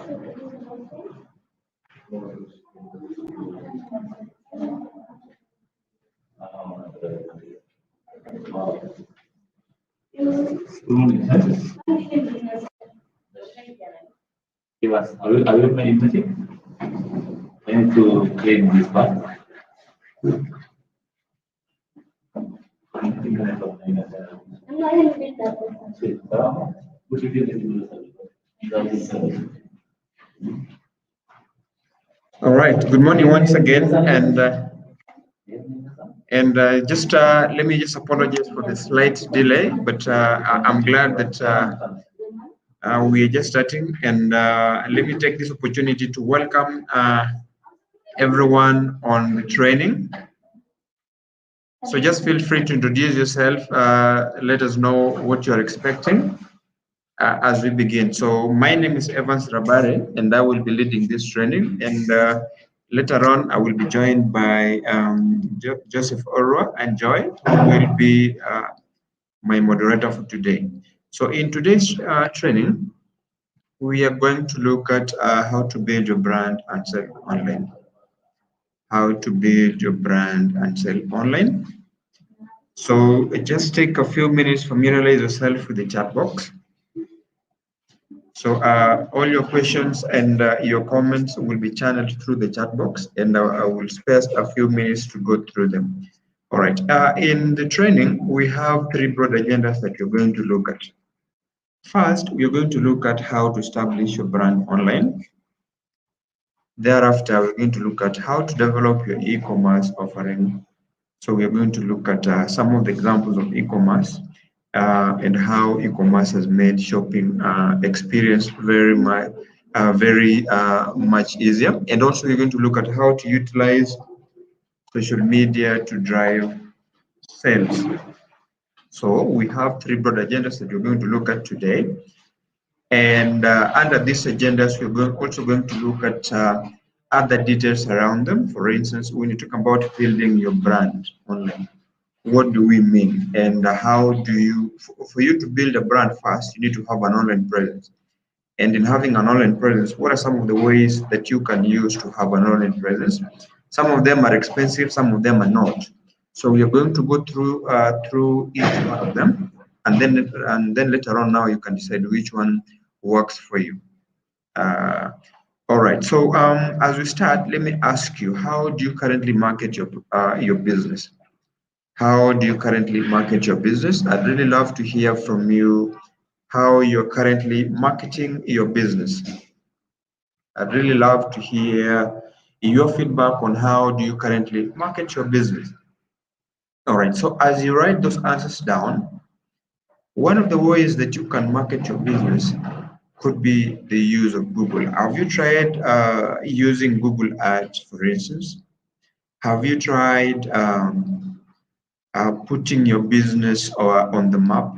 I will my internship. I need to claim this part. All right. Good morning once again, and just let me just apologize for the slight delay, but I'm glad that we are just starting, and let me take this opportunity to welcome everyone on the training. So just feel free to introduce yourself. Let us know what you're expecting as we begin. So my name is Evans Rabare, and I will be leading this training. And later on, I will be joined by Joseph Orwa and Joy, who will be my moderator for today. So in today's training, we are going to look at how to build your brand and sell online. How to build your brand and sell online. So just take a few minutes, familiarize yourself with the chat box. So all your questions and your comments will be channeled through the chat box, and I will spare a few minutes to go through them. All right. In the training, we have three broad agendas that you're going to look at. First, we're going to look at how to establish your brand online. Thereafter, we're going to look at how to develop your e-commerce offering. So we're going to look at some of the examples of e-commerce and how e-commerce has made shopping experience very much easier. And also we're going to look at how to utilize social media to drive sales. So we have three broad agendas that we're going to look at today. And under these agendas, we're also going to look at other details around them. For instance, when you talk about building your brand online, what do we mean? And how do you, for you to build a brand first, you need to have an online presence. And in having an online presence, what are some of the ways that you can use to have an online presence? Some of them are expensive, some of them are not. So we are going to go through each one of them, and then later on now you can decide which one works for you. All right. So as we start, let me ask you: how do you currently market your business? How do you currently market your business? I'd really love to hear from you how you're currently marketing your business. I'd really love to hear your feedback on how do you currently market your business. All right. So as you write those answers down, one of the ways that you can market your business could be the use of Google. Have you tried using Google Ads, for instance? Have you tried putting your business on the map?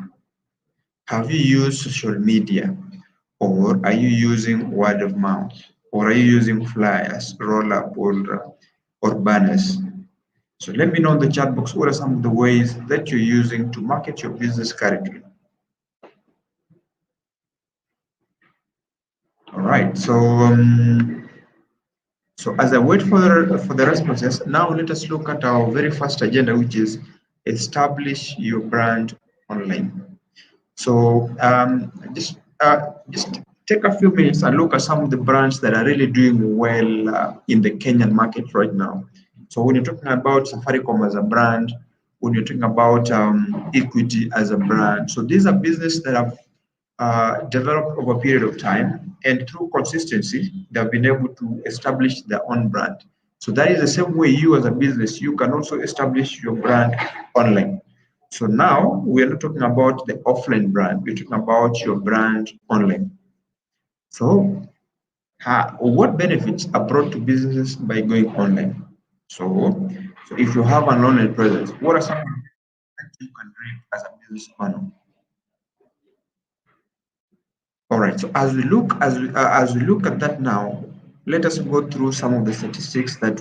Have you used social media, or are you using word of mouth, or are you using flyers, roll-up, or banners? So let me know in the chat box what are some of the ways that you're using to market your business currently. All right, so as I wait for the responses, now let us look at our very first agenda, which is establish your brand online. So just take a few minutes and look at some of the brands that are really doing well in the Kenyan market right now. So when you're talking about Safaricom as a brand, when you're talking about Equity as a brand, so these are businesses that have developed over a period of time, and through consistency, they've been able to establish their own brand. So that is the same way you as a business, you can also establish your brand online. So now we're not talking about the offline brand, we're talking about your brand online. So what benefits are brought to businesses by going online? So if you have an online presence, what are some that you can reap as a business owner? All right. So as we look at that now, let us go through some of the statistics that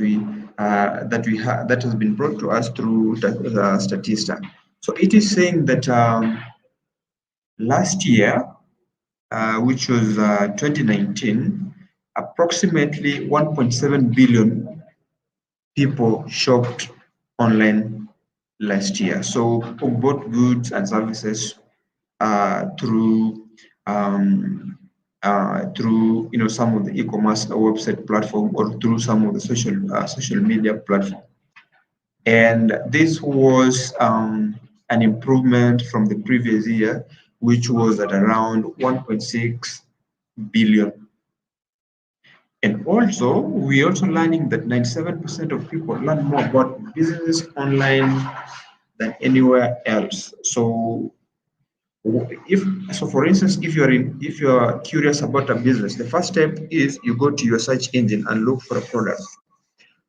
that has been brought to us through Statista. So it is saying that last year, which was 2019, approximately 1.7 billion people shopped online last year. So bought goods and services through some of the e-commerce website platform or through some of the social media platform. And this was an improvement from the previous year, which was at around 1.6 billion. And also, we're also learning that 97% of people learn more about business online than anywhere else. So for instance, if you're curious about a business, the first step is you go to your search engine and look for a product.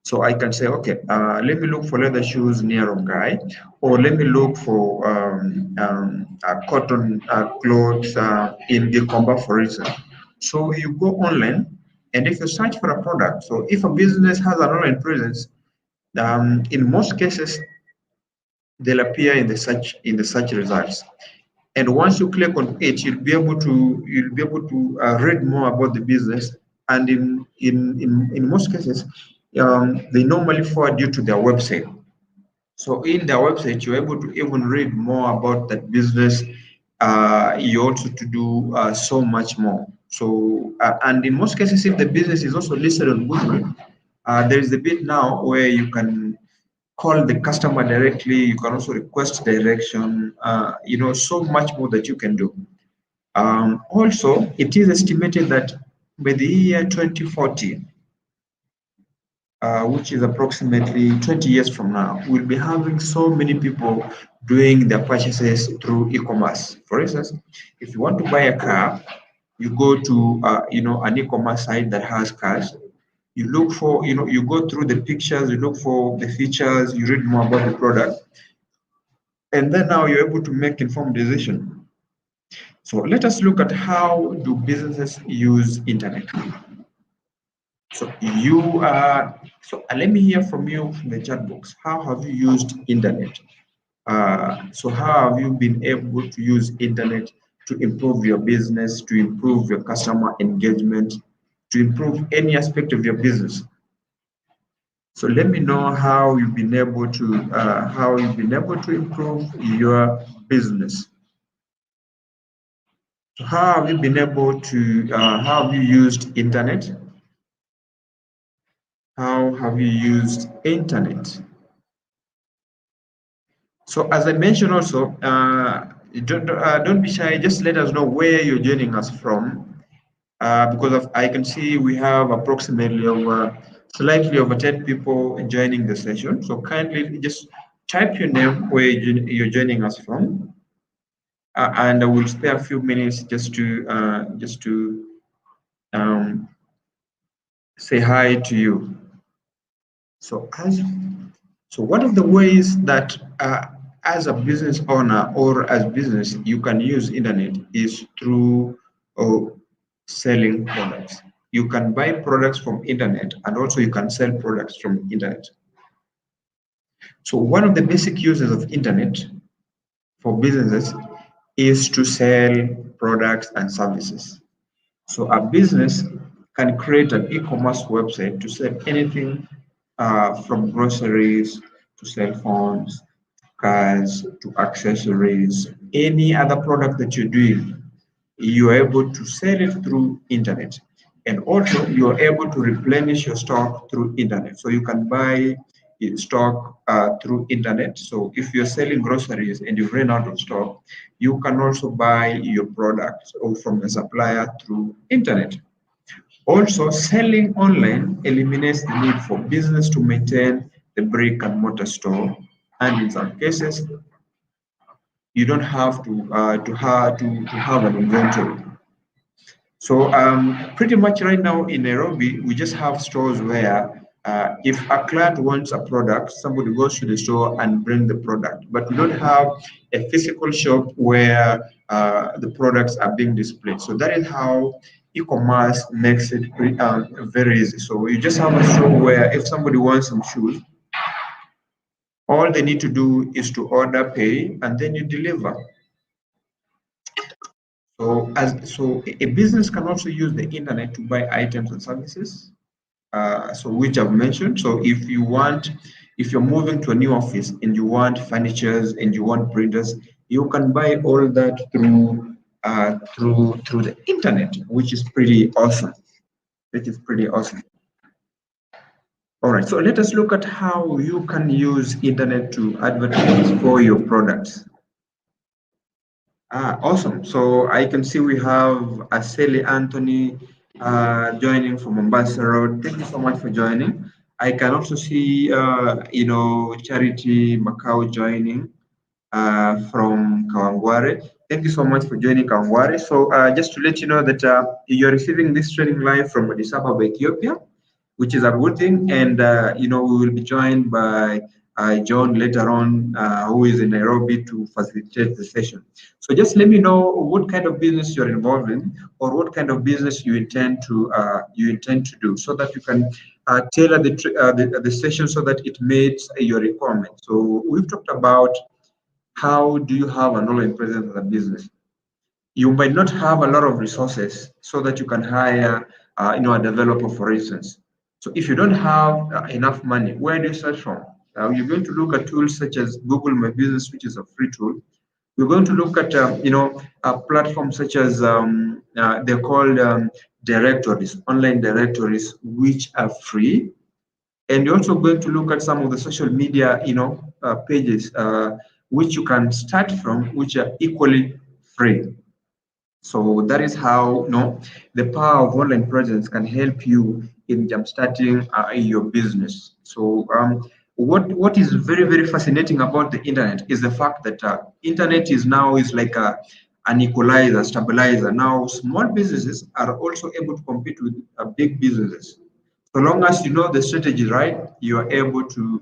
So I can say, okay, let me look for leather shoes near Rongai, or let me look for cotton clothes in Gikomba, for instance. So you go online, and if you search for a product, so if a business has an online presence, in most cases, they'll appear in the search results. And once you click on it, you'll be able to read more about the business. And in most cases, they normally forward you to their website. So in their website, you're able to even read more about that business. You also to do so much more. So and in most cases, if the business is also listed on Google, there is a bit now where you can call the customer directly. You can also request direction. So much more that you can do. Also, it is estimated that by the year 2040, which is approximately 20 years from now, we'll be having so many people doing their purchases through e-commerce. For instance, if you want to buy a car, you go to an e-commerce site that has cars. You look for, you go through the pictures, you look for the features, you read more about the product, and then now you're able to make informed decision. So let us look at how do businesses use internet. So let me hear from you from the chat box. How have you used internet? So how have you been able to use internet to improve your business, to improve your customer engagement, to improve any aspect of your business? So let me know how you've been able to improve your business. So how have you been able to how have you used internet? How have you used internet? So as I mentioned also, don't be shy. Just let us know where you're joining us from, because I can see we have approximately slightly over 10 people joining the session. So kindly just type your name where you're joining us from, and I will spare a few minutes just to say hi to you. So one of the ways that as a business owner or as business you can use internet is through selling products. You can buy products from internet, and also you can sell products from internet. So one of the basic uses of internet for businesses is to sell products and services. So a business can create an e-commerce website to sell anything from groceries to cell phones, cars to accessories, any other product that you're doing, you are able to sell it through internet. And also you are able to replenish your stock through internet. So you can buy stock through internet. So if you're selling groceries and you ran out of stock, you can also buy your products or from a supplier through internet. Also, selling online eliminates the need for business to maintain the brick and mortar store, and in some cases, you don't have to have an inventory. So pretty much right now in Nairobi, we just have stores where if a client wants a product, somebody goes to the store and bring the product. But we don't have a physical shop where the products are being displayed. So that is how e-commerce makes it very easy. So you just have a store where if somebody wants some shoes, all they need to do is to order, pay, and then you deliver. So a business can also use the internet to buy items and services, so which I've mentioned. So if you're moving to a new office and you want furnitures and you want printers, you can buy all that through the internet, which is pretty awesome. Which is pretty awesome. All right, so let us look at how you can use internet to advertise for your products. Awesome. So I can see we have Aseli Anthony joining from Mombasa Road. Thank you so much for joining. I can also see, Charity Macau joining from Kawangware. Thank you so much for joining Kawangware. So just to let you know that you're receiving this training live from Addis Ababa, Ethiopia, which is a good thing. And, we will be joined by John later on, who is in Nairobi to facilitate the session. So just let me know what kind of business you're involved in, or what kind of business you intend to do, so that you can tailor the session so that it meets your requirement. So we've talked about how do you have an online presence as a business. You might not have a lot of resources so that you can hire, a developer, for instance. So if you don't have enough money, where do you start from? You're going to look at tools such as Google My Business, which is a free tool. We're going to look at, platforms such as, they're called directories, online directories, which are free. And you're also going to look at some of the social media, pages, which you can start from, which are equally free. So that is how, the power of online presence can help you in jumpstarting your business. So what is very, very fascinating about the internet is the fact that internet is like an equalizer, stabilizer. Now small businesses are also able to compete with big businesses. So long as you know the strategy right, you're able to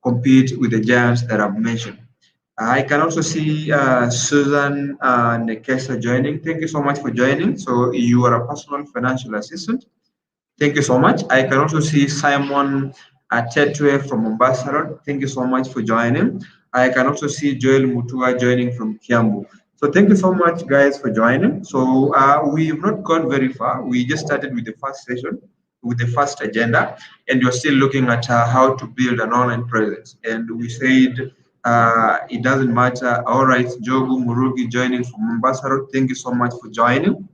compete with the giants that I've mentioned. I can also see Susan Nekesa joining. Thank you so much for joining. So you are a personal financial assistant. Thank you so much. I can also see Simon Tetwe from Mombasa Road. Thank you so much for joining. I can also see Joel Mutua joining from Kiambu. So thank you so much, guys, for joining. So we've not gone very far. We just started with the first session, with the first agenda, and you're still looking at how to build an online presence. And we said it doesn't matter. All right, Jogu Murugi joining from Mombasa Road. Thank you so much for joining.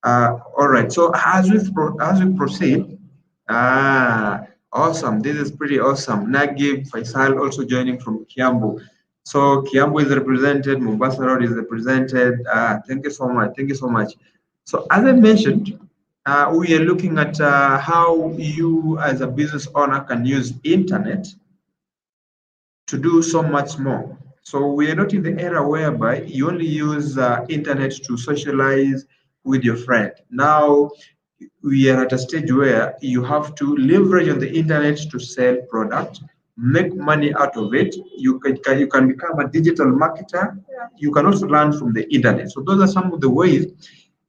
All right. So as we proceed, awesome. This is pretty awesome. Nagib Faisal also joining from Kiambu. So Kiambu is represented. Mombasa Road is represented. Thank you so much. Thank you so much. So as I mentioned, we are looking at how you as a business owner can use internet to do so much more. So we are not in the era whereby you only use internet to socialize with your friend. Now we are at a stage where you have to leverage on the internet to sell product, make money out of it. You can become a digital marketer. You can also learn from the internet. So those are some of the ways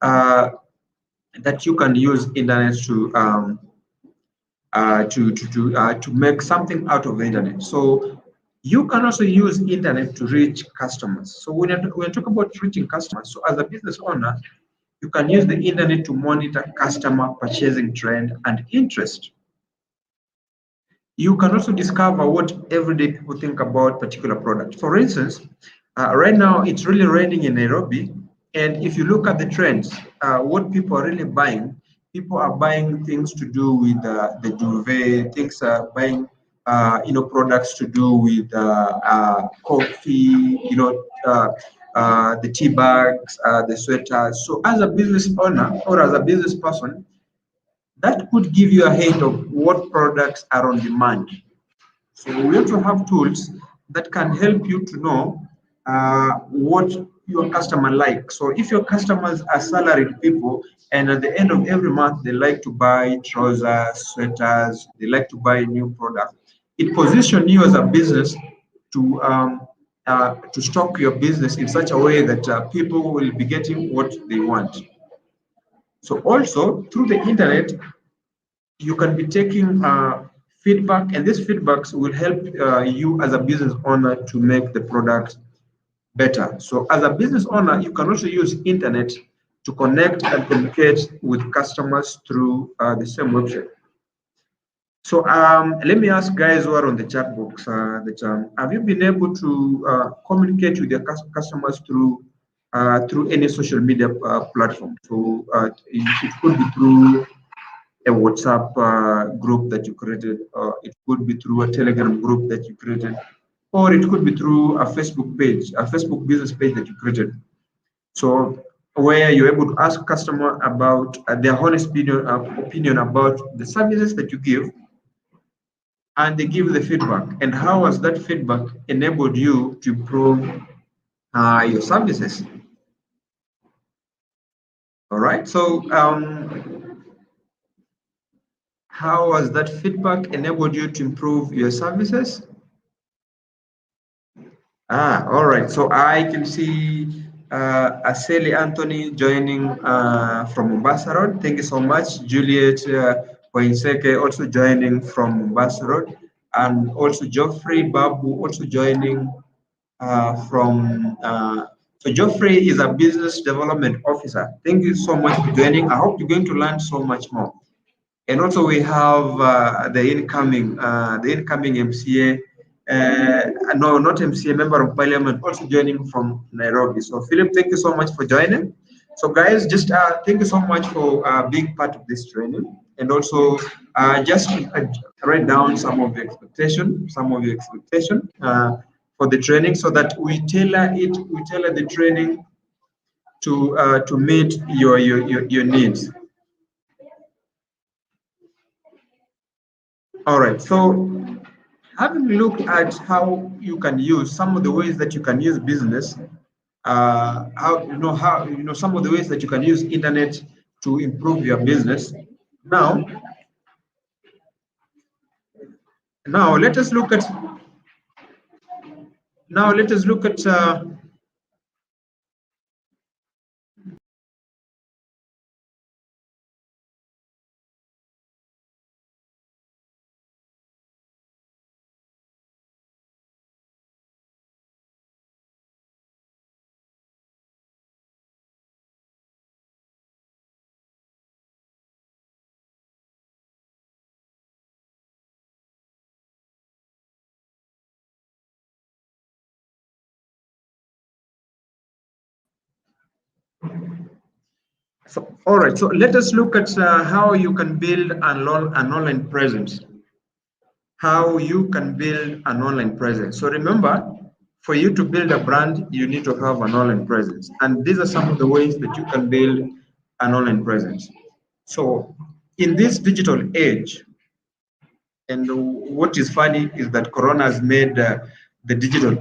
that you can use internet to make something out of the internet. So you can also use internet to reach customers. So when we talk about reaching customers, so as a business owner, you can use the internet to monitor customer purchasing trend and interest. You can also discover what everyday people think about particular product. For instance, right now it's really raining in Nairobi, and if you look at the trends, what people are really buying, people are buying things to do with the duvet, things are buying, products to do with coffee, the tea bags, the sweaters. So as a business owner or as a business person, that could give you a hint of what products are on demand. So we also have tools that can help you to know what your customer like. So if your customers are salaried people and at the end of every month they like to buy trousers, sweaters, they like to buy new products, it positions you as a business to stock your business in such a way that people will be getting what they want. So also through the internet, you can be taking feedback, and these feedbacks will help you as a business owner to make the product better. So as a business owner, you can also use internet to connect and communicate with customers through the same website. So let me ask guys who are on the chat box have you been able to communicate with your customers through any social media platform? So it could be through a WhatsApp group that you created, it could be through a Telegram group that you created, or it could be through a Facebook page, a Facebook business page that you created. So where you're able to ask customer about their honest opinion about the services that you give, and they give the feedback. And how has that feedback enabled you to improve your services? All right. So how has that feedback enabled you to improve your services? All right. So I can see Aseli Anthony joining from Mombasa Road. Thank you so much. Juliet Poinseke also joining from Mombasa Road. And also Geoffrey Babu also joining so Geoffrey is a business development officer. Thank you so much for joining. I hope you're going to learn so much more. And also we have the incoming MCA, no, not MCA, Member of Parliament, also joining from Nairobi. So Philip, thank you so much for joining. So guys, just thank you so much for being part of this training, and also just write down some of your expectation for the training, so that we tailor the training to meet your needs. All right, so having looked at how you can use some of the ways that you can use business, how some of the ways that you can use internet to improve your business. Now let us look at all right, so let us look at how you can build an online presence. How you can build an online presence. So remember, for you to build a brand, you need to have an online presence. And these are some of the ways that you can build an online presence. So in this digital age, and what is funny is that Corona has made the digital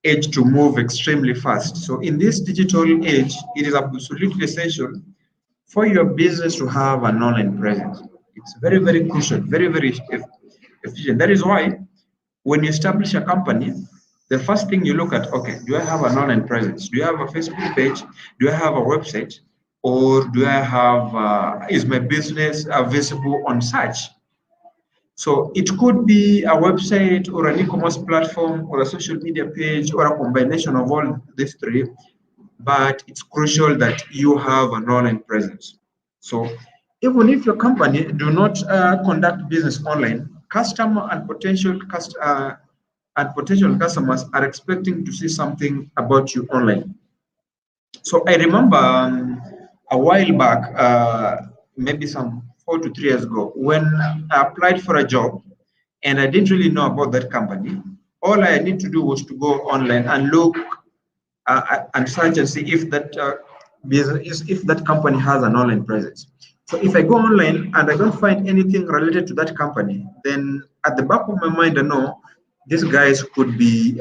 age to move extremely fast. So in this digital age, it is absolutely essential for your business to have an online presence. It's very, very crucial, very, very efficient. That is why when you establish a company, the first thing you look at, okay, do I have an online presence? Do I have a Facebook page? Do I have a website? Or do I have, is my business visible on search? So it could be a website or an e-commerce platform or a social media page or a combination of all these three, but it's crucial that you have an online presence. So even if your company do not conduct business online, customer and potential customers are expecting to see something about you online. So I remember a while back, maybe some 4 to 3 years ago, when I applied for a job and I didn't really know about that company. All I need to do was to go online and look and search and see if that business, if that company has an online presence. So if I go online and I don't find anything related to that company, then at the back of my mind, I know these guys could be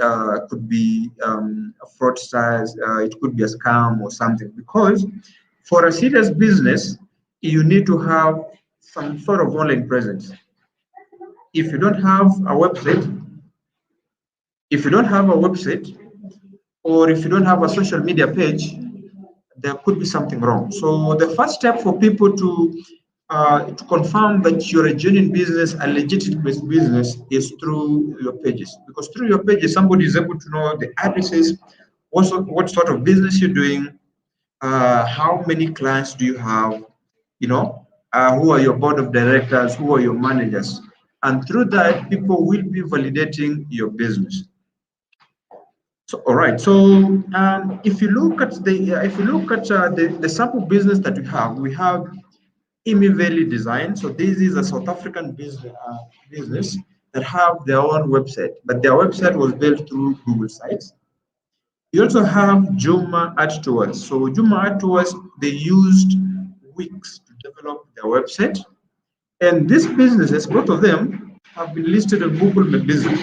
fraudsters. It could be a scam or something. Because for a serious business, you need to have some sort of online presence. If you don't have a website, or if you don't have a social media page, there could be something wrong. So the first step for people to to confirm that you're a genuine business, a legitimate business, is through your pages. Because through your pages, somebody is able to know the addresses, what sort of business you're doing, how many clients do you have, you know, who are your board of directors, who are your managers. And through that, people will be validating your business. So, all right. So, if you look at the sample business that we have Imi Valley Design. So this is a South African business that have their own website, but their website was built through Google Sites. You also have Juma Art Tours. So Juma Art Tours, they used weeks to develop their website. And these businesses, both of them, have been listed on Google My Business.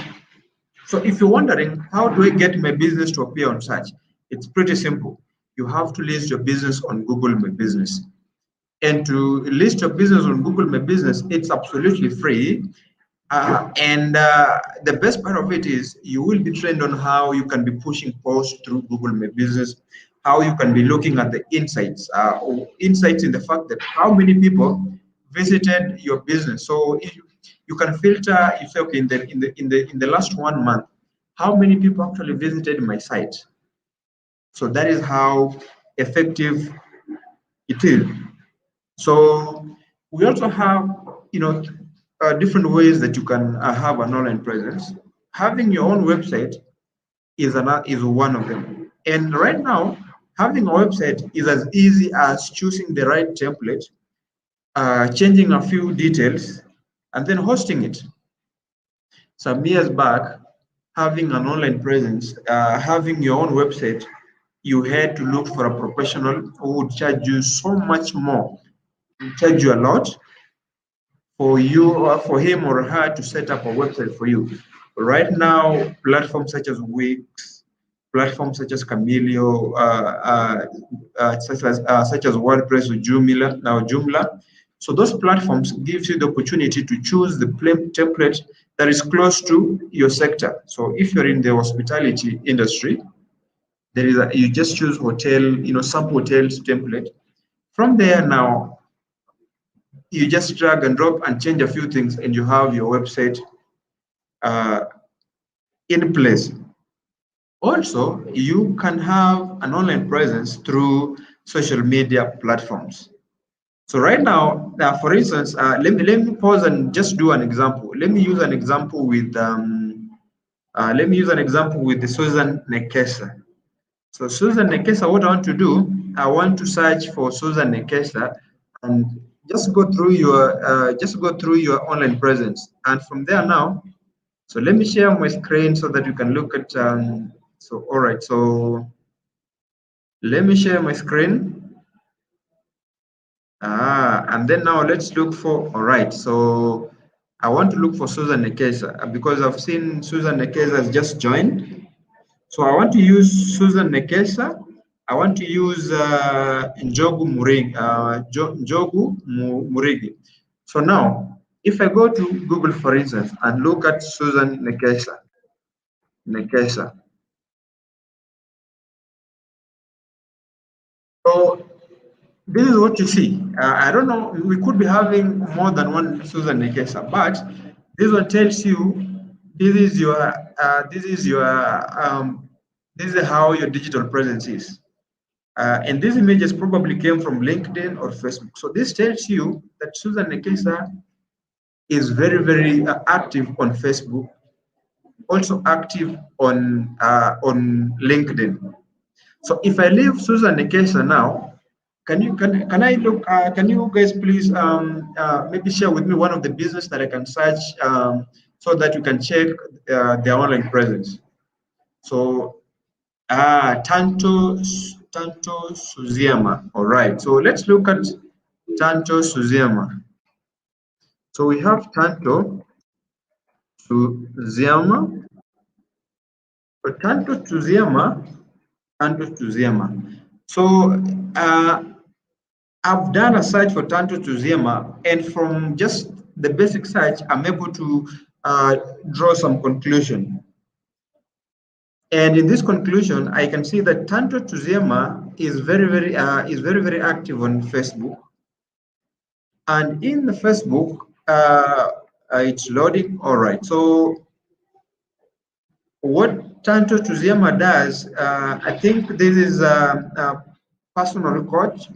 So if you're wondering, how do I get my business to appear on search? It's pretty simple. You have to list your business on Google My Business. And to list your business on Google My Business, it's absolutely free. And the best part of it is you will be trained on how you can be pushing posts through Google My Business, how you can be looking at the insights, or insights in the fact that how many people visited your business. So if you can filter, you say, okay, in the last 1 month, how many people actually visited my site? So that is how effective it is. So we also have, different ways that you can have an online presence. Having your own website is one of them. And right now, having a website is as easy as choosing the right template, changing a few details, and then hosting it. Some years back, having an online presence, having your own website, you had to look for a professional who would charge you so much more, charge you a lot for you or for him or her to set up a website for you. Right now, platforms such as Wix, platforms such as Camilio, such as WordPress or Joomla. So those platforms gives you the opportunity to choose the template that is close to your sector. So if you're in the hospitality industry, you just choose hotel, some hotels template. From there now, you just drag and drop and change a few things, and you have your website uh, in place. Also, you can have an online presence through social media platforms. So right now, for instance, let me pause and just do an example. Let me use an example with the Susan Nekesa. So Susan Nekesa, what I want to do, I want to search for Susan Nekesa and just go through your online presence. And from there now, so let me share my screen so that you can look at. All right. So let me share my screen. And then now let's look for. All right. So I want to look for Susan Nekesa because I've seen Susan Nekesa has just joined. So I want to use Susan Nekesa. I want to use Njogu Murigi. So now, if I go to Google, for instance, and look at Susan Nekesa. So this is what you see. I don't know, we could be having more than one Susan Nekesa, but this one tells you this is your this is how your digital presence is. And these images probably came from LinkedIn or Facebook. So this tells you that Susan Nekesa is very, very active on Facebook, also active on LinkedIn. So if I leave Susan Nekesa now, can I look? Can you guys please maybe share with me one of the business that I can search so that you can check their online presence? So Tanto Suziama. All right. So let's look at Tanto Suziama. So we have Tanto Suziama. So Tanto Suziama. So I've done a search for Tanto Tuziema, and from just the basic search, I'm able to draw some conclusion. And in this conclusion, I can see that Tanto Tuziema is very, very active on Facebook. And in the Facebook, it's loading. All right. So what Tanto Tuziama does, I think this is a personal coach.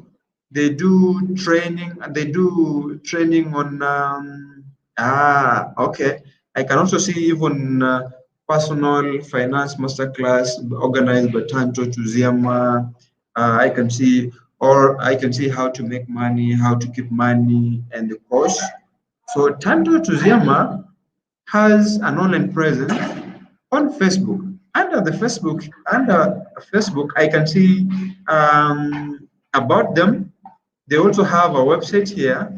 They do training. They do training on. Okay. I can also see even personal finance masterclass organized by Tanto Tuziama. I can see, or I can see how to make money, how to keep money, and the course. So Tanto Tuziama has an online presence on Facebook. Under Facebook, I can see about them. They also have a website here.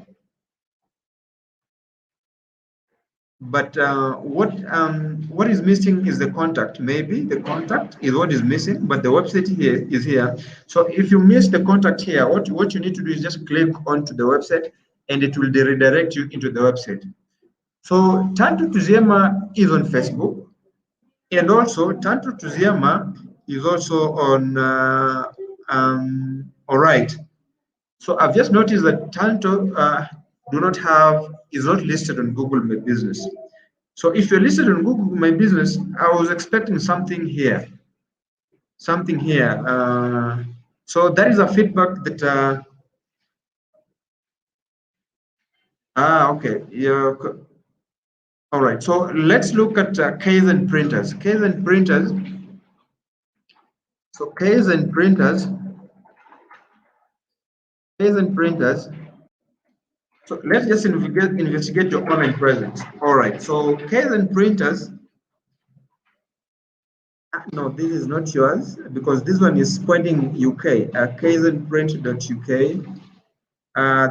But what is missing is the contact. Maybe the contact is what is missing, but the website here is here. So if you miss the contact here, what you need to do is just click onto the website, and it will redirect you into the website. So Tanto Tuziama is on Facebook, and also Tanto Tuziama is also on all right. So I've just noticed that Tanto is not listed on Google My Business. So if you're listed on Google My Business, I was expecting something here, something here. So that is a feedback that. Okay. Yeah. All right. So let's look at Kaizen printers. Kaizen printers. So Kaizen printers. Kaizen printers. So let's just investigate your online presence. All right. So Kaizen printers. No, this is not yours because this one is pointing UK. Kaizenprint.uk.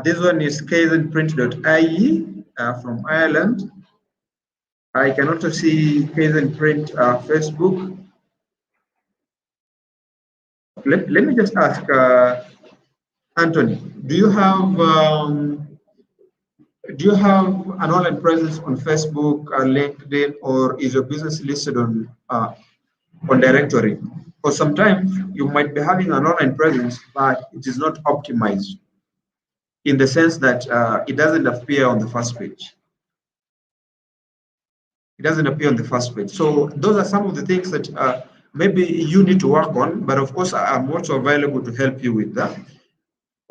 This one is kaizenprint.ie from Ireland. I can also see Kaizenprint Facebook. Let me just ask Anthony, do you have an online presence on Facebook, LinkedIn, or is your business listed on directory? Because sometimes you might be having an online presence, but it is not optimized in the sense that it doesn't appear on the first page. It doesn't appear on the first page. So those are some of the things that maybe you need to work on, but of course I'm also available to help you with that.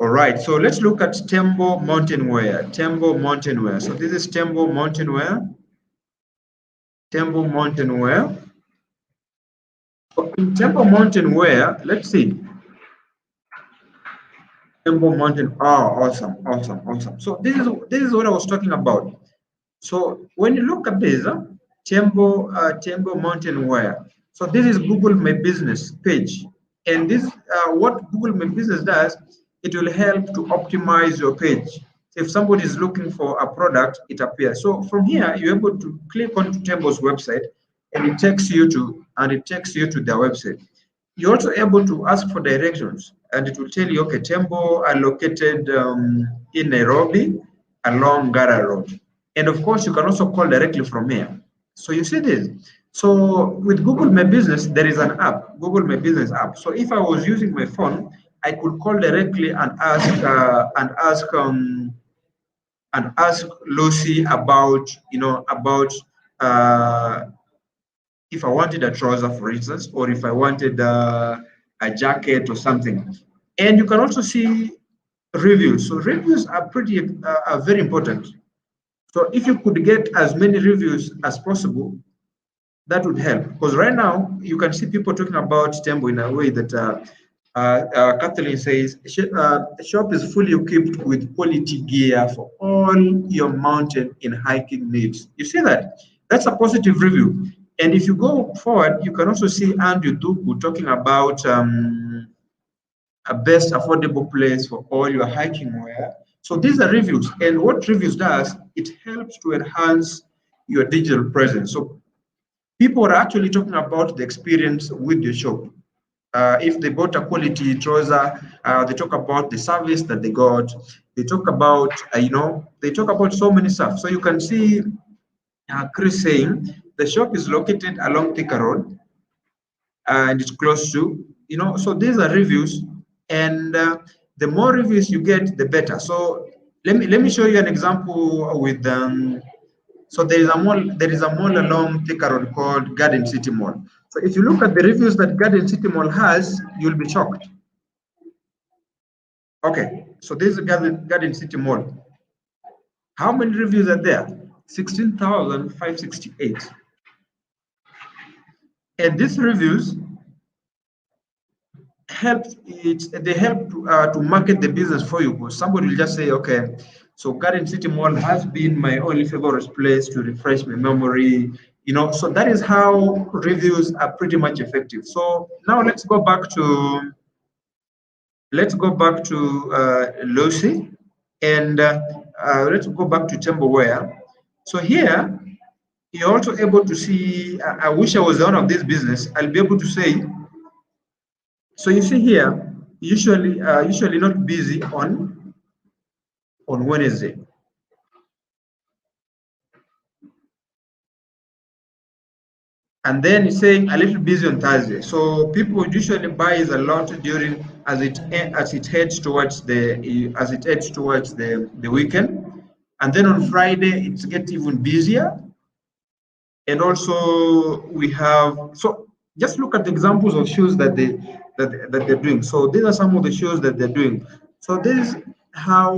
All right, so let's look at Tembo Mountain Wear. Tembo Mountain Wear. So this is Tembo Mountain Wear. Tembo Mountain Wear. In Tembo Mountain Wear, let's see. Tembo Mountain. Oh, awesome, awesome, awesome. So this is what I was talking about. So when you look at this, Tembo Mountain Wear. So this is Google My Business page, and this what Google My Business does, it will help to optimize your page. So if somebody is looking for a product, it appears. So from here, you're able to click on Tembo's website, and it takes you to their website. You're also able to ask for directions, and it will tell you, okay, Tembo are located in Nairobi along Gara Road. And of course, you can also call directly from here. So you see this. So with Google My Business, there is an app, Google My Business app. So if I was using my phone, I could call directly and ask Lucy about if I wanted a trouser, for instance, or if I wanted a jacket or something. And you can also see reviews. So reviews are very important. So if you could get as many reviews as possible, that would help. Because right now, you can see people talking about Tembo in a way that Kathleen says, the shop is fully equipped with quality gear for all your mountain and hiking needs. You see that? That's a positive review. And if you go forward, you can also see Andrew Duku talking about a best affordable place for all your hiking wear. So these are reviews. And what reviews does, it helps to enhance your digital presence. So people are actually talking about the experience with your shop. If they bought a quality trouser, they talk about the service that they got. They talk about, they talk about so many stuff. So you can see Chris saying the shop is located along Thika Road and it's close to, so these are reviews, and the more reviews you get, the better. So let me show you an example with so there is a mall along Thika Road called Garden City Mall. So if you look at the reviews that Garden City Mall has, you'll be shocked. Okay, so this is Garden City Mall. How many reviews are there? 16,568. And these reviews they help to market the business for you, because somebody will just say, okay, so Garden City Mall has been my only favorite place to refresh my memory, so that is how reviews are pretty much effective. So now let's go back to Lucy, and let's go back to Templeware. So here you're also able to see, I wish I was the owner of this business, I'll be able to say, so you see here, usually not busy on Wednesday. And then it's saying a little busy on Thursday. So people usually buys a lot during as it heads towards the weekend. And then on Friday it gets even busier. And also we have, so just look at the examples of shows that they're doing. So these are some of the shows that they're doing. So this is how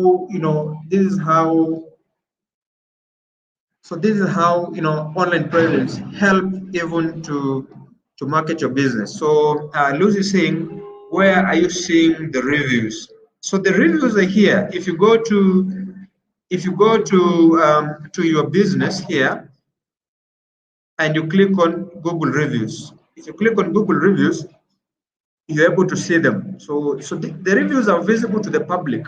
online presence help even to market your business. So Lucy is saying, where are you seeing the reviews? So the reviews are here. If you go to your business here, and you click on Google reviews. If you click on Google reviews, you're able to see them. So the reviews are visible to the public.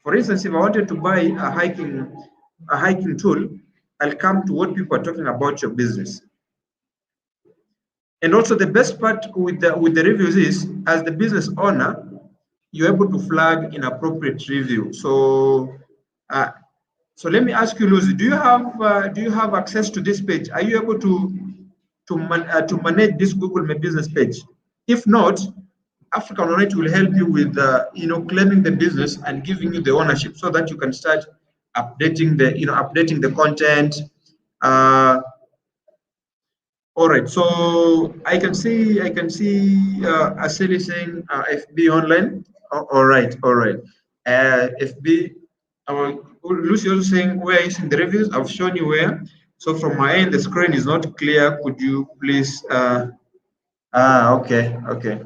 For instance, if I wanted to buy a hiking tool, I'll come to what people are talking about your business. And also the best part with the reviews is, as the business owner, you're able to flag inappropriate review. So so let me ask you, Lucy, do you have access to this page? Are you able to manage this Google My Business page? If not, African Knowledge will help you with claiming the business and giving you the ownership, so that you can start updating the content. All right, so I can see Asili saying FB online. All right. FB. Lucy also saying, where is in the reviews? I've shown you where. So from my end, the screen is not clear. Could you please? Okay.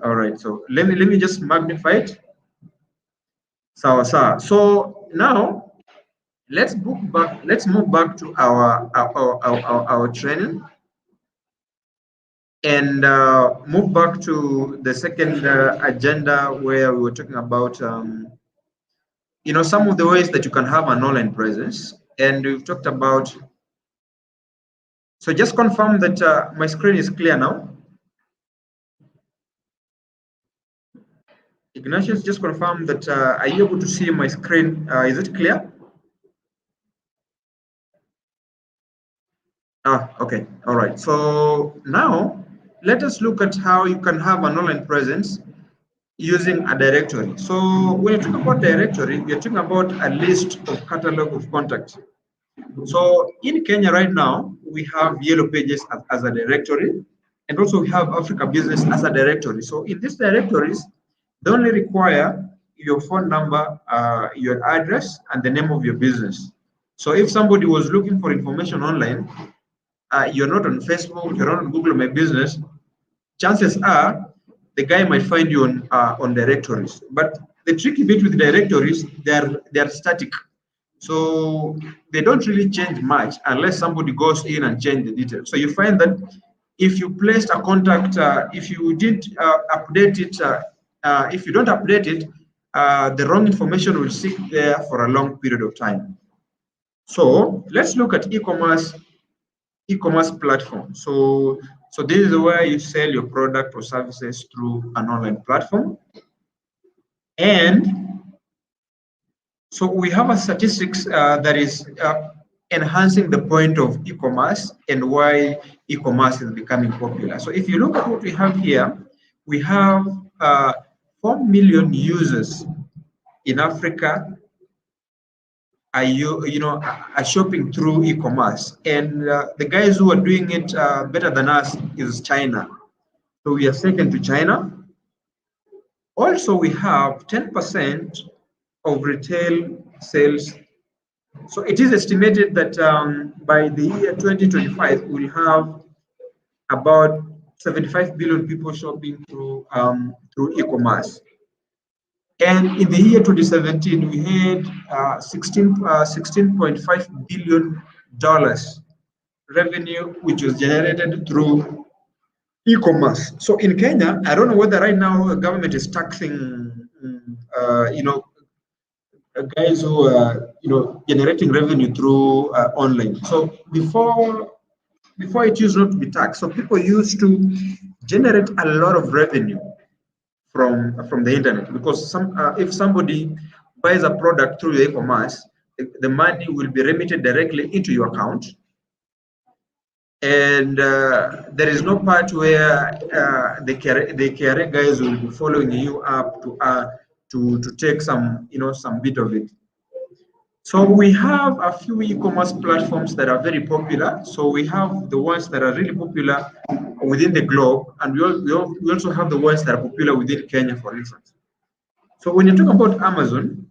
All right. So let me just magnify it. So now let's move back to our training, and move back to the second agenda, where we were talking about some of the ways that you can have an online presence, and we've talked about. So just confirm that my screen is clear now. Ignatius, just confirm that are you able to see my screen? Is it clear? Okay. All right. So now let us look at how you can have an online presence using a directory. So when you talk about directory, you're talking about a list of catalog of contacts. So in Kenya right now, we have Yellow Pages as a directory, and also we have Africa Business as a directory. So in these directories, they only require your phone number, your address, and the name of your business. So if somebody was looking for information online, you're not on Facebook, you're not on Google My Business, chances are the guy might find you on directories. But the tricky bit with directories, they're static. So they don't really change much unless somebody goes in and change the details. So you find that if you placed a contact, if you did update it, if you don't update it, the wrong information will sit there for a long period of time. So let's look at e-commerce platform. So this is where you sell your product or services through an online platform. And so we have a statistics that is enhancing the point of e-commerce and why e-commerce is becoming popular. So if you look at what we have here, we have 4 million users in Africa are are shopping through e-commerce, and the guys who are doing it better than us is China. So we are second to China. Also, we have 10% of retail sales. So it is estimated that by the year 2025, we'll have about 75 billion people shopping through e-commerce. And in the year 2017, we had 16.5 billion dollars revenue, which was generated through e-commerce. So in Kenya, I don't know whether right now the government is taxing, guys who are, generating revenue through online. So before it used not to be taxed. So people used to generate a lot of revenue from the internet, because if somebody buys a product through e-commerce, the money will be remitted directly into your account, and there is no part where the KRA guys will be following you up to take some bit of it. So we have a few e-commerce platforms that are very popular. So we have the ones that are really popular within the globe, and we also have the ones that are popular within Kenya, for instance. So when you talk about Amazon,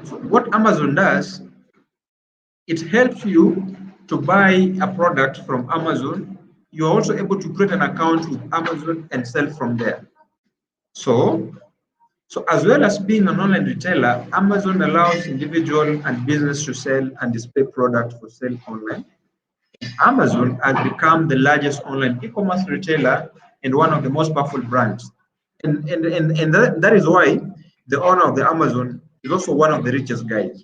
so what Amazon does, it helps you to buy a product from Amazon. You're also able to create an account with Amazon and sell from there. So as well as being an online retailer, Amazon allows individual and business to sell and display products for sale online. Amazon has become the largest online e-commerce retailer and one of the most powerful brands. And that is why the owner of the Amazon is also one of the richest guys.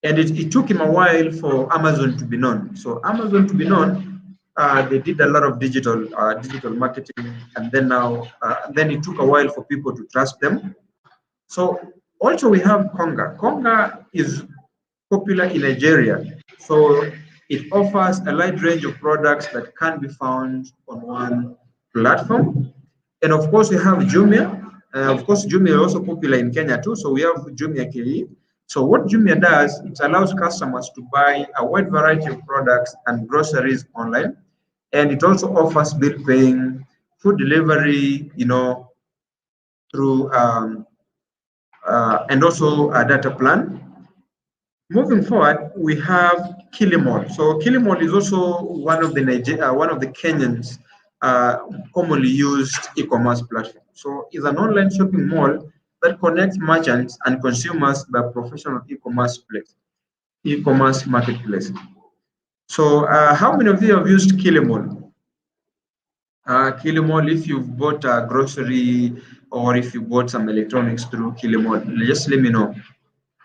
And it took him a while for Amazon to be known. So Amazon to be known, they did a lot of digital marketing, and then then it took a while for people to trust them. So also we have Konga. Konga is popular in Nigeria. So it offers a wide range of products that can be found on one platform. And of course, we have Jumia. Of course, Jumia is also popular in Kenya too. So we have Jumia KE. So what Jumia does, it allows customers to buy a wide variety of products and groceries online. And it also offers bill paying, food delivery, through and also a data plan. Moving forward, we have Kilimall. So Kilimall is also one of the Kenyans commonly used e-commerce platform. So it's an online shopping mall that connects merchants and consumers by professional e-commerce marketplace. So how many of you have used Kilimall? Kilimall, if you've bought a grocery or if you bought some electronics through Kilimall, just let me know.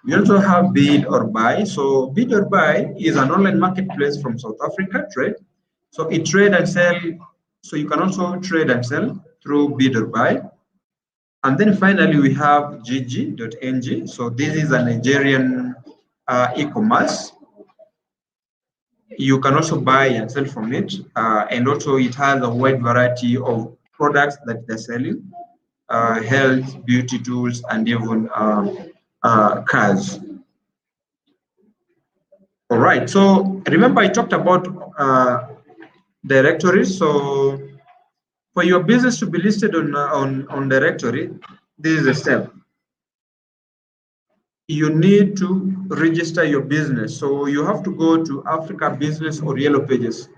We also have Bid or Buy. So Bid or Buy is an online marketplace from South Africa, trade. So it trade and sell. So you can also trade and sell through Bid or Buy. And then finally we have gg.ng. So this is a Nigerian e-commerce. You can also buy and sell from it. And also it has a wide variety of products that they're selling. Health, beauty tools, and even cars. All right, so remember I talked about directories. So for your business to be listed on directory, this is a step. You need to register your business. So you have to go to Africa Business or Yellow Pages.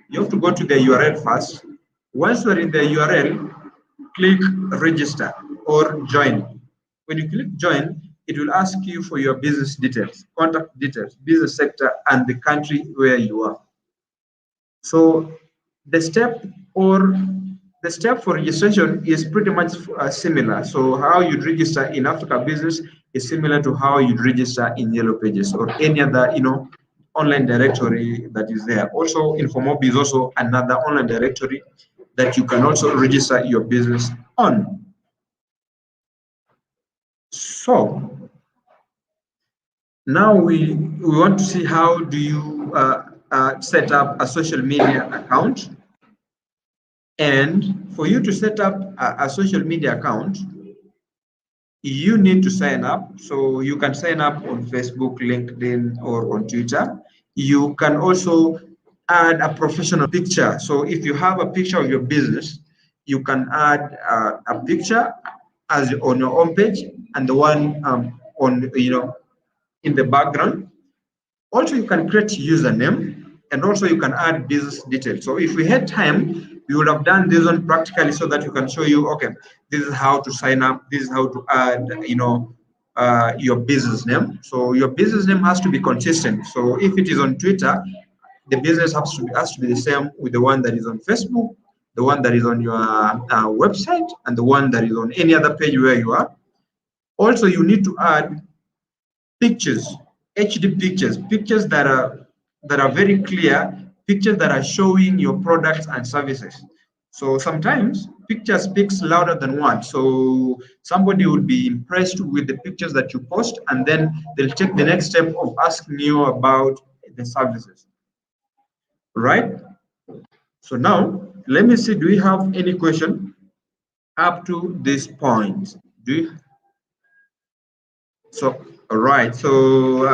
You have to go to the URL first. Once you're in the URL, click register or join. When you click join, it will ask you for your business details, contact details, business sector, and the country where you are. So the step for registration is pretty much similar. So how you'd register in Africa Business is similar to how you'd register in Yellow Pages or any other, online directory that is there. Also, Infomob is also another online directory that you can also register your business on. So now we want to see how do you set up a social media account. And for you to set up a social media account, you need to sign up. So you can sign up on Facebook, LinkedIn, or on Twitter. You can also add a professional picture. So if you have a picture of your business, you can add a picture as on your home page and the one on in the background. Also, you can create username and also you can add business details. So if we had time, we would have done this one practically so that we can show you, okay, this is how to sign up, this is how to add, your business name. So your business name has to be consistent. So if it is on Twitter, the business has to be the same with the one that is on Facebook, the one that is on your website, and the one that is on any other page where you are. Also, you need to add pictures, HD pictures, pictures that are very clear, pictures that are showing your products and services. So sometimes picture speaks louder than words. So somebody will be impressed with the pictures that you post, and then they'll take the next step of asking you about the services. Right? So now let me see, do we have any question up to this point? Do you? So, all right. So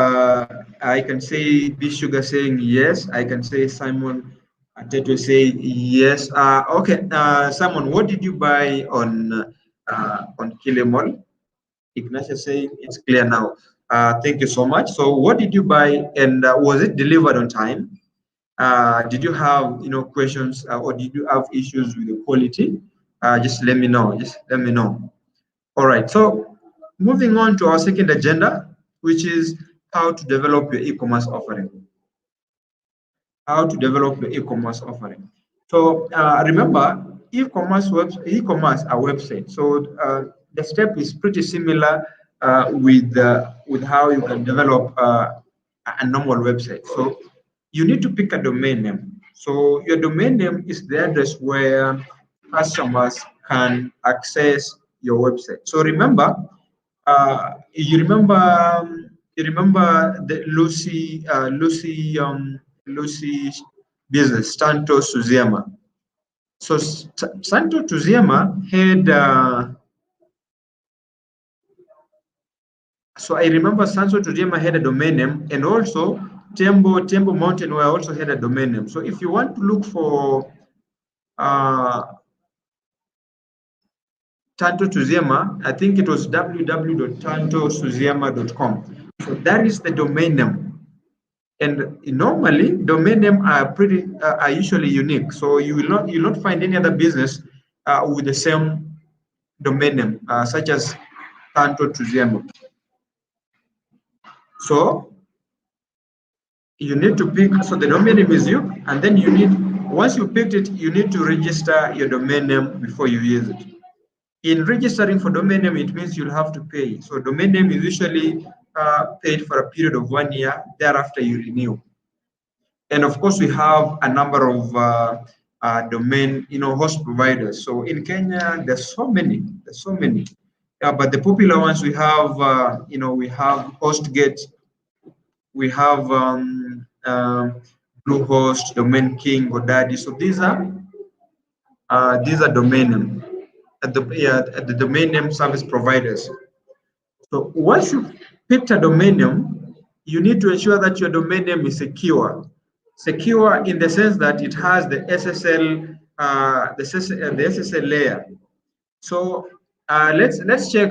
I can say B Sugar saying yes. I can say Simon Ateto say yes. Okay, Simon, what did you buy on Kilimall? Ignatia saying it's clear now. Thank you so much. So, what did you buy, and was it delivered on time? Did you have questions, or did you have issues with the quality? Just let me know. Just let me know. All right, so moving on to our second agenda, which is how to develop your e-commerce offering. How to develop your e-commerce offering. So remember, e-commerce a website. So the step is pretty similar with how you can develop a normal website. So you need to pick a domain name. So your domain name is the address where customers can access your website. So remember, you remember the Lucy business, Santo Suziema. So Santo Suziema had so I remember Santo Suziema had a domain name, and also Tembo Mountain Wear also had a domain name. So if you want to look for uh, Tanto Suziema, I think it was www.tantosuziema.com. So that is the domain name. And normally, domain name are usually unique. So you'll not find any other business with the same domain name, such as Tanto Suziema. So you need to pick. So the domain name is you, and then once you picked it, you need to register your domain name before you use it. In registering for domain name, it means you'll have to pay. So domain name is usually paid for a period of 1 year. Thereafter, you renew. And of course, we have a number of domain, host providers. So in Kenya, there's so many. But the popular ones we have, we have HostGate, we have Bluehost, Domain King, GoDaddy. So these are domain name at the domain name service providers. So once you picked a domain name, you need to ensure that your domain name is secure. Secure in the sense that it has the SSL, the SSL layer. So let's check.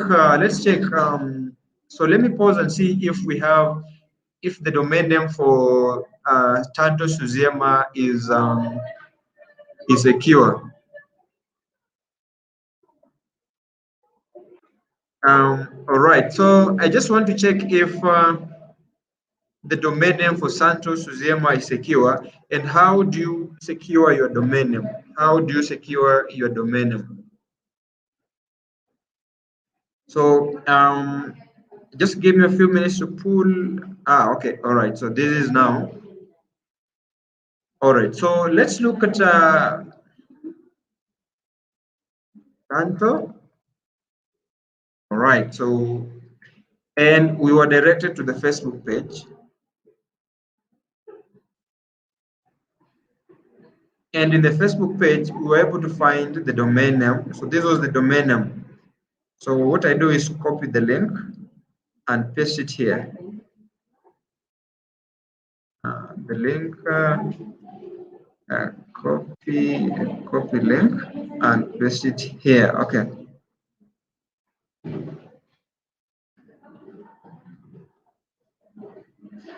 So let me pause and see if the domain name for Tanto Suziema is secure. All right. So I just want to check if the domain name for Santos Suziema is secure, and how do you secure your domain name? How do you secure your domain name? So just give me a few minutes to pull. Okay, all right. So this is now. All right. So let's look at Santo. All right. So and we were directed to the Facebook page. And in the Facebook page, we were able to find the domain name. So this was the domain name. So what I do is copy the link and paste it here. The link, copy link and paste it here. Okay.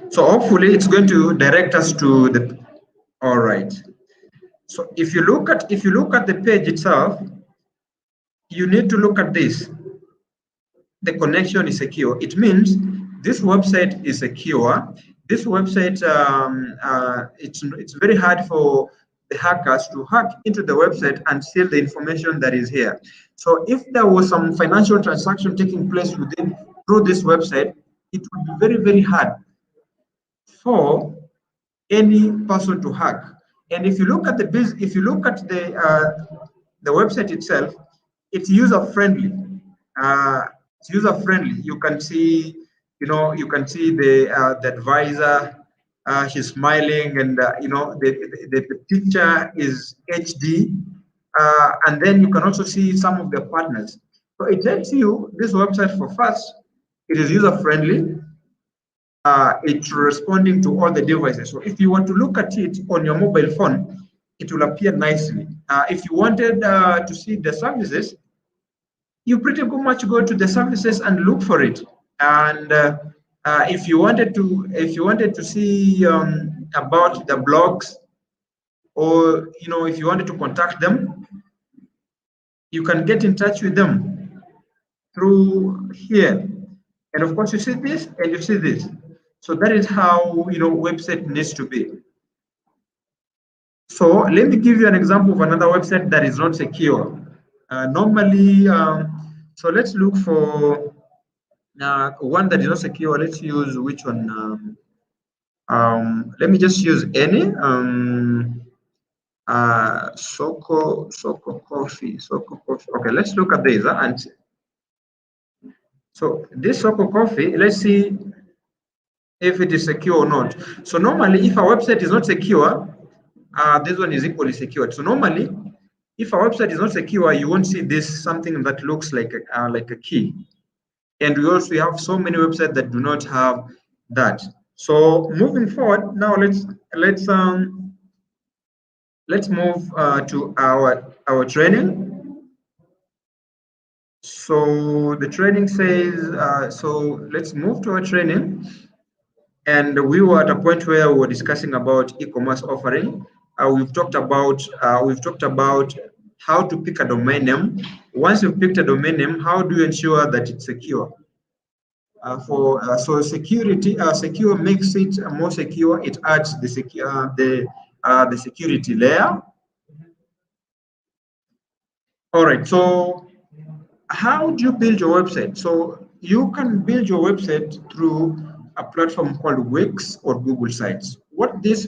So hopefully it's going to direct us to the. All right. So if you look at the page itself, you need to look at this. The connection is secure. It means this website is secure. This website, it's very hard for the hackers to hack into the website and steal the information that is here. So if there was some financial transaction taking place through this website, it would be very, very hard for any person to hack. And if you look at the website itself, it's user friendly. It's user friendly. You can see, you can see the advisor. She's smiling, and the picture is HD. And then you can also see some of the partners. So it tells you this website, for first, it is user friendly. It's responding to all the devices. So if you want to look at it on your mobile phone, it will appear nicely. If you wanted to see the services, you pretty much go to the services and look for it. And if you wanted to see about the blogs, or if you wanted to contact them, you can get in touch with them through here. And of course, you see this and you see this. So that is how website needs to be. So let me give you an example of another website that is not secure. Normally, so let's look for one that is not secure. Let's use which one? Let me just use any. Soko Coffee. Okay, let's look at this. And so this Soko Coffee, let's see if it is secure or not. So normally, if a website is not secure, this one is equally secured. So normally, if a website is not secure, you won't see this something that looks like a key. And we also have so many websites that do not have that. So moving forward, now let's move to our training. So the training says, so let's move to our training. And we were at a point where we were discussing about e-commerce offering. We've talked about how to pick a domain name. Once you've picked a domain name, how do you ensure that it's secure? So security, secure makes it more secure. It adds the security layer. All right. So how do you build your website? So you can build your website through a platform called Wix or Google Sites. What this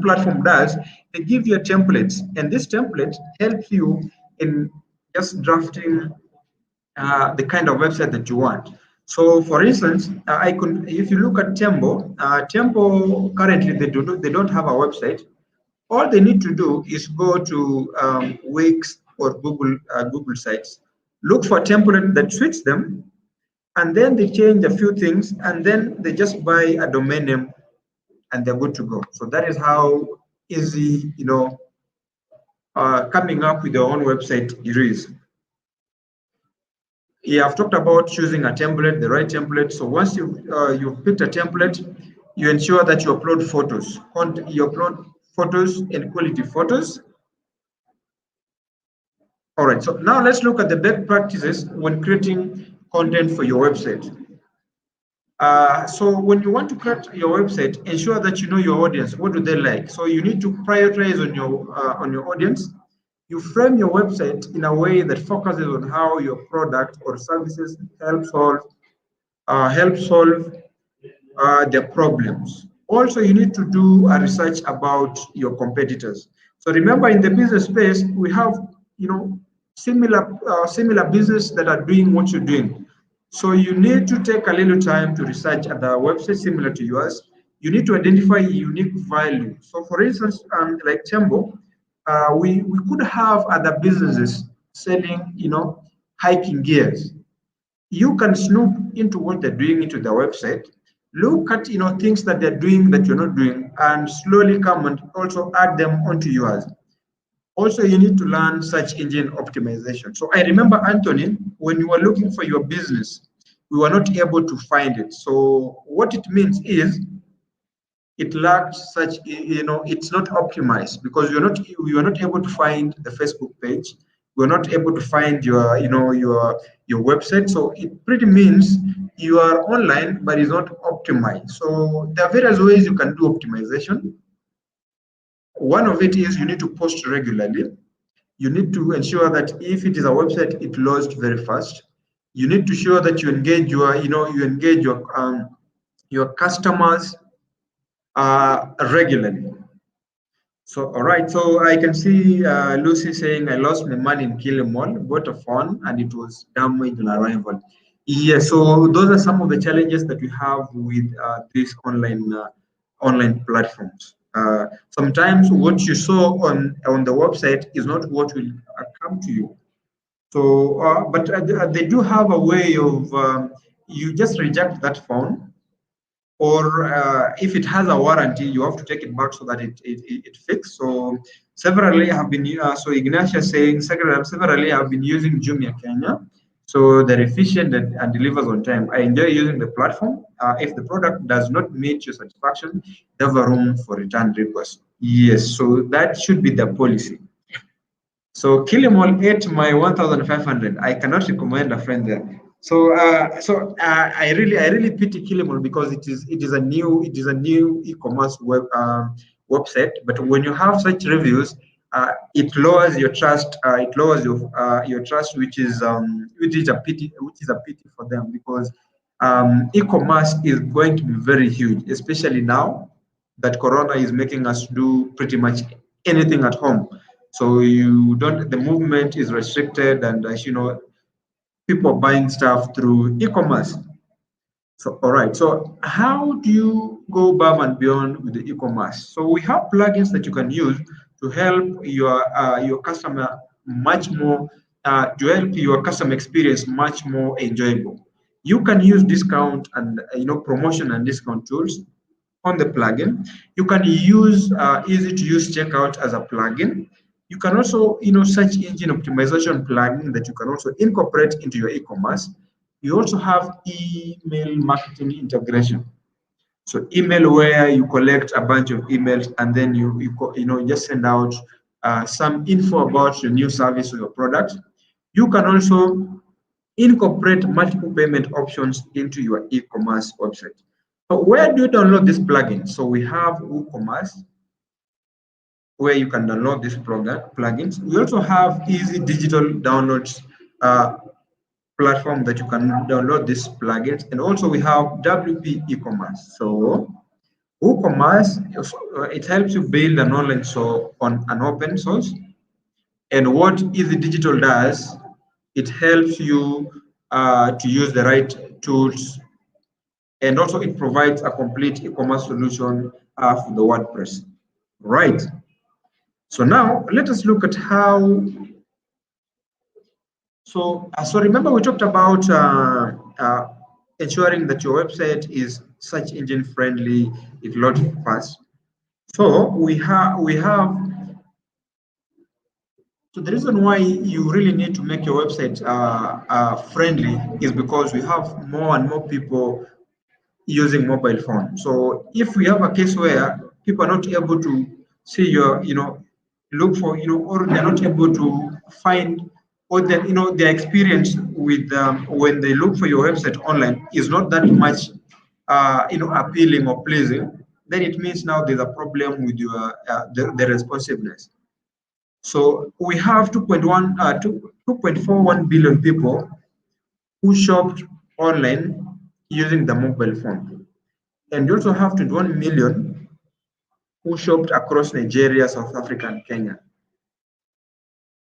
platform does, they give you a template, and this template helps you in just drafting the kind of website that you want. So, for instance, if you look at Tempo currently they don't have a website. All they need to do is go to Wix or Google Sites, look for a template that suits them, and then they change a few things, and then they just buy a domain name, and they're good to go. So that is how easy, coming up with your own website it is. Yeah, I've talked about choosing a template, the right template. So once you've picked a template, you ensure that you upload photos. You upload photos and quality photos. All right, so now let's look at the best practices when creating content for your website. So when you want to create your website, ensure that you know your audience. What do they like? So you need to prioritize on your audience. You frame your website in a way that focuses on how your product or services help solve their problems. Also, you need to do a research about your competitors. So remember, in the business space, we have similar business that are doing what you're doing. So you need to take a little time to research other websites similar to yours. You need to identify unique value. So for instance, like Tembo, we could have other businesses selling, hiking gears. You can snoop into what they're doing into their website, look at things that they're doing that you're not doing, and slowly come and also add them onto yours. Also, you need to learn search engine optimization. So I remember, Anthony, when you were looking for your business, we were not able to find it. So what it means is it lacked such, it's not optimized because you are not able to find the Facebook page. We're not able to find your website. So it pretty means you are online, but it's not optimized. So there are various ways you can do optimization. One of it is you need to post regularly. You need to ensure that if it is a website, it loads very fast. You need to show that you engage your customers regularly. So, all right. So I can see Lucy saying, I lost my money in Kilimall, bought a phone, and it was damaged on arrival. Yes. So those are some of the challenges that we have with these online platforms. Sometimes what you saw on the website is not what will come to you. So, but they do have a way of you just reject that phone, or if it has a warranty, you have to take it back so that it fixed. So severally have been so Ignatius saying severally have been using Jumia Kenya. So they're efficient and delivers on time. I enjoy using the platform. If the product does not meet your satisfaction, you have a room for return request. Yes, so that should be the policy. So Kilimall ate my 1,500. I cannot recommend a friend there. So I really pity Kilimall because it is a new e-commerce website. But when you have such reviews, it lowers your trust. It lowers your trust, which is a pity for them because e-commerce is going to be very huge, especially now that Corona is making us do pretty much anything at home. So the movement is restricted, and as you know, people buying stuff through e-commerce. So, all right. So, how do you go above and beyond with the e-commerce? So, we have plugins that you can use to help your customer much more, to help your customer experience much more enjoyable. You can use discount and promotion and discount tools on the plugin. You can use easy to use checkout as a plugin. You can also, search engine optimization plugin that you can also incorporate into your e-commerce. You also have email marketing integration. So email where you collect a bunch of emails and then you just send out some info about your new service or your product. You can also incorporate multiple payment options into your e-commerce website. So where do you download this plugin? So we have WooCommerce, where you can download these plugins. We also have easy digital downloads platform that you can download these plugins. And also we have WP e-commerce. So WooCommerce, it helps you build an online store on an open source. And what Easy Digital does, it helps you to use the right tools, and also it provides a complete e-commerce solution for the WordPress. Right. So now let us look at how. So remember we talked about ensuring that your website is search engine friendly, it loads fast. So we have. So the reason why you really need to make your website friendly is because we have more and more people using mobile phone. So if we have a case where people are not able to see look for, or they're not able to find, or their experience with when they look for your website online is not that much, appealing or pleasing, then it means now there's a problem with the responsiveness. So we have 2.41 billion people who shopped online using the mobile phone. And you also have 21 million who shopped across Nigeria, South Africa, and Kenya.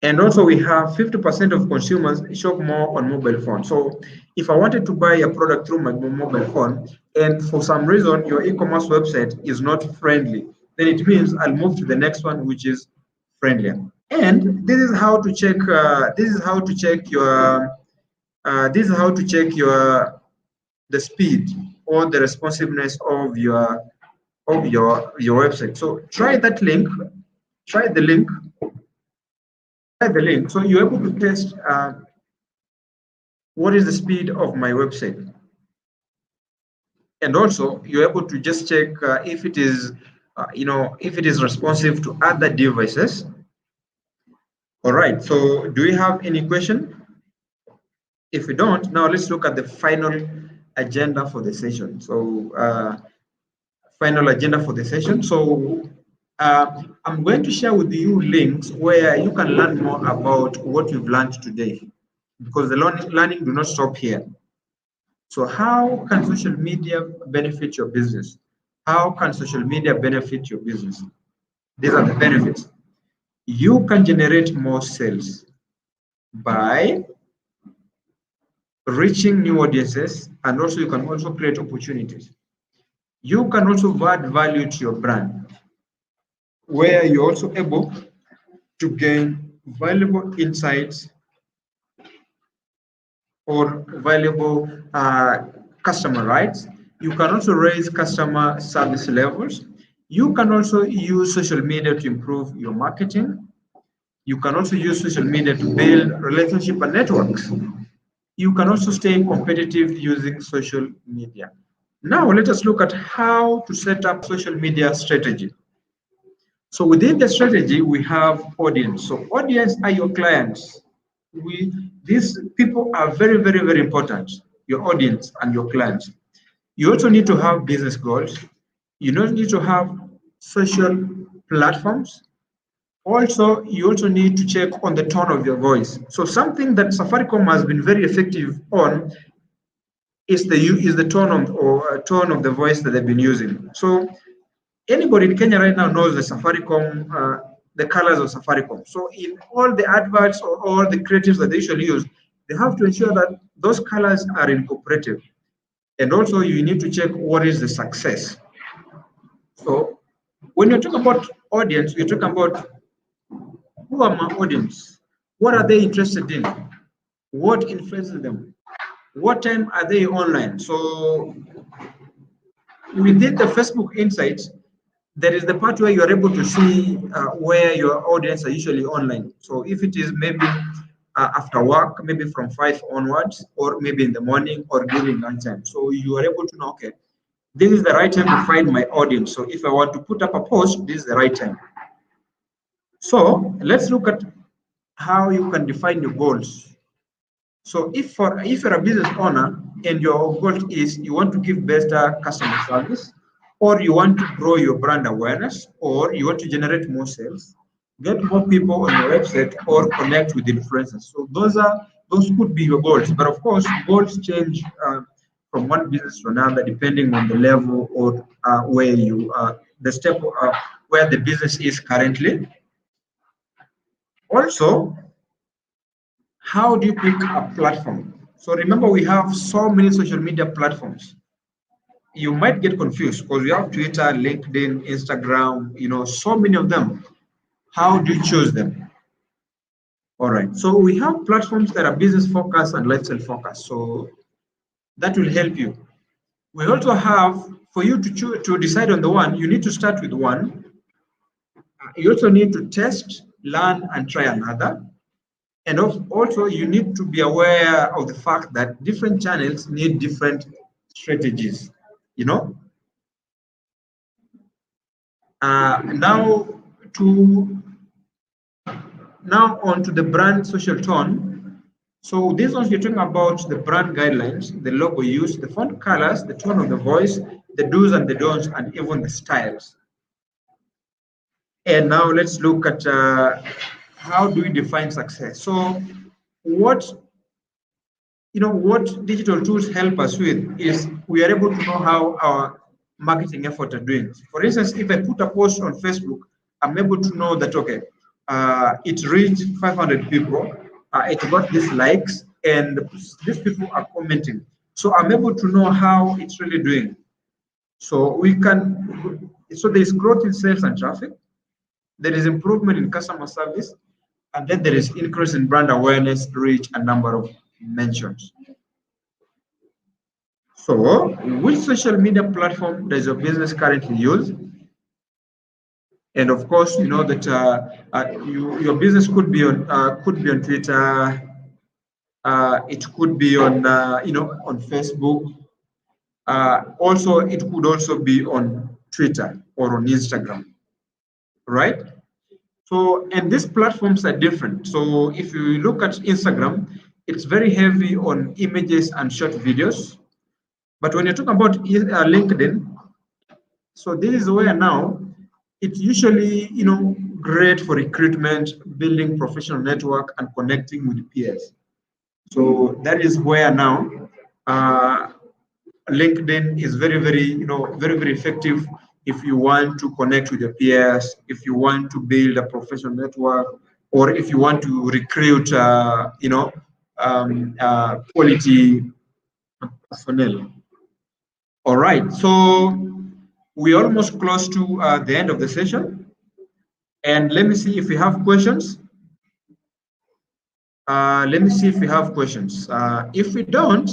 And also we have 50% of consumers shop more on mobile phone. So if I wanted to buy a product through my mobile phone, and for some reason your e-commerce website is not friendly, then it means I'll move to the next one, which is friendlier. And this is how to check. This is how to check your. This is how to check your the speed or the responsiveness of your website. So try that link. Try the link. Try the link. So you're able to test what is the speed of my website, and also you're able to just check if it is, if it is responsive to other devices. All right. So do you have any question? If we don't, now let's look at the final agenda for the session. So final agenda for the session. So I'm going to share with you links where you can learn more about what you've learned today, because the learning do not stop here. So how can social media benefit your business? How can social media benefit your business? These are the benefits. You can generate more sales by reaching new audiences, and also you can also create opportunities. You can also add value to your brand, where you're also able to gain valuable insights or valuable customer rights. You can also raise customer service levels. You can also use social media to improve your marketing. You can also use social media to build relationship and networks. You can also stay competitive using social media. Now let us look at how to set up social media strategy. So within the strategy, we have audience. So audience are your clients. These people are very, very, very important, your audience and your clients. You also need to have business goals. You don't need to have social platforms. Also, you also need to check on the tone of your voice. So something that Safaricom has been very effective on is the tone of the voice that they've been using. So anybody in Kenya right now knows the Safaricom, the colors of Safaricom. So in all the adverts or all the creatives that they usually use, they have to ensure that those colors are incorporated. And also you need to check what is the success. So when you're talking about audience, you're talking about who are my audience? What are they interested in? What influences them? What time are they online? So within the Facebook Insights, there is the part where you are able to see where your audience are usually online. So if it is maybe after work, maybe from 5 onwards, or maybe in the morning or during lunchtime. So you are able to know, okay, this is the right time to find my audience. So if I want to put up a post, this is the right time. So let's look at how you can define your goals. So if you're a business owner and your goal is you want to give better customer service, or you want to grow your brand awareness, or you want to generate more sales, get more people on your website, or connect with influencers. So those could be your goals. But of course, goals change from one business to another depending on the level or where you the step where the business is currently. Also, how do you pick a platform? So remember, we have so many social media platforms. You might get confused because we have Twitter, LinkedIn, Instagram, so many of them. How do you choose them? All right. So we have platforms that are business focused and lifestyle focused. So that will help you. We also have, for you to choose to decide on the one, you need to start with one. You also need to test, learn, and try another. And also, you need to be aware of the fact that different channels need different strategies. You know. Now to now on to the brand social tone. So these ones you're talking about the brand guidelines, the logo use, the font colors, the tone of the voice, the do's and the don'ts, and even the styles. And now let's look at how do we define success. So what what digital tools help us with is we are able to know how our marketing efforts are doing. For instance, if I put a post on Facebook, I'm able to know that, okay, it reached 500 people, it got these likes, and these people are commenting. So I'm able to know how it's really doing. So so there's growth in sales and traffic. There is improvement in customer service. And then there is increase in brand awareness, reach, and number of mentions. So, which social media platform does your business currently use? And of course, you know that your business could be on Twitter. It could be on on Facebook. Also, it could also be on Twitter or on Instagram, right? So, and these platforms are different. So, if you look at Instagram, it's very heavy on images and short videos. But when you talk about LinkedIn, so this is where now it's usually great for recruitment, building professional network, and connecting with peers. So that is where now uh, LinkedIn is very effective if you want to connect with your peers, if you want to build a professional network, or if you want to recruit quality personnel. All right, so we're almost close to the end of the session. And let me see if we have questions. Let me see if we have questions. If we don't,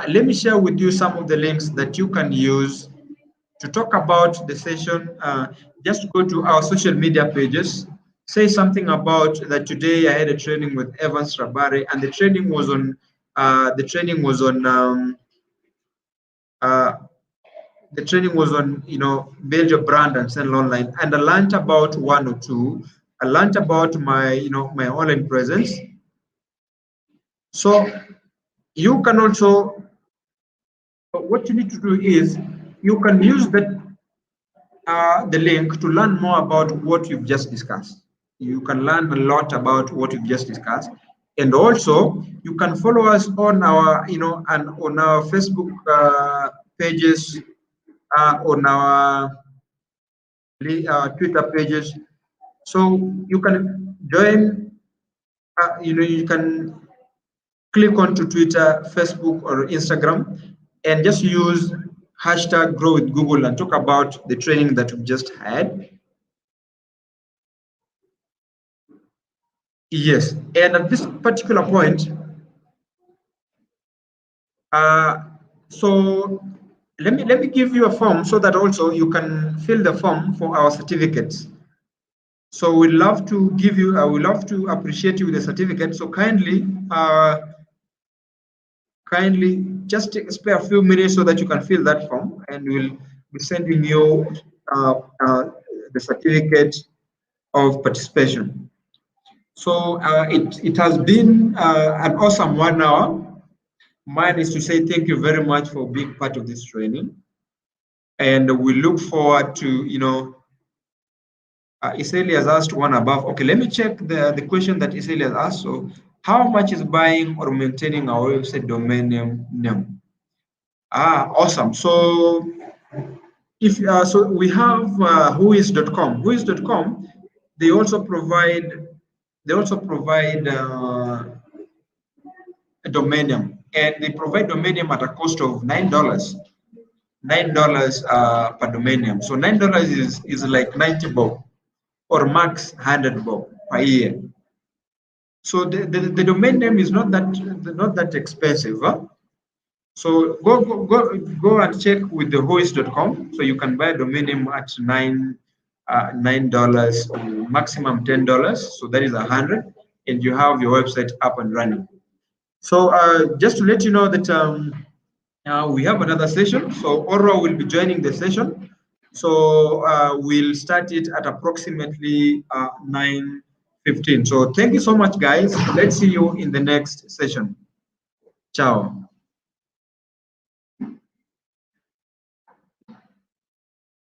let me share with you some of the links that you can use to talk about the session. Just go to our social media pages. Say something about that today I had a training with Evans Rabare, and the training was on uh, build your brand and sell online. And I learned about one or two. I learned about my online presence. So you can also, what you need to do is you can use the link to learn more about what you've just discussed. You can learn a lot about what you've just discussed. And also you can follow us on our, and on our Facebook pages, on our Twitter pages. So you can join, you can click onto Twitter, Facebook, or Instagram, and just use hashtag grow with Google and talk about the training that we've just had. Yes, and at this particular point, so let me give you a form so that also you can fill the form for our certificates. So we love to give you, we love to appreciate you with a certificate. So kindly just spare a few minutes so that you can fill that form, and we'll be sending you the certificate of participation. So it has been an awesome 1 hour. Mine is to say thank you very much for being part of this training, and we look forward to Iseli has asked one above. Okay, let me check the question that Iseli has asked. So, how much is buying or maintaining our website domain name? Awesome. So, if so, we have whois.com. Whois.com, they also provide a domain name, and they provide domain name at a cost of $9. $9 per domain name. So $9 is like 90 bob, or max 100 bob per year. So the domain name is not that expensive. Huh? So go and check with the whois.com. So you can buy a domain name at $9 or maximum $10. So that is 100, and you have your website up and running. So just to let you know that we have another session. So Oro will be joining the session. So we'll start it at approximately 9:15. So thank you so much, guys. Let's see you in the next session. Ciao.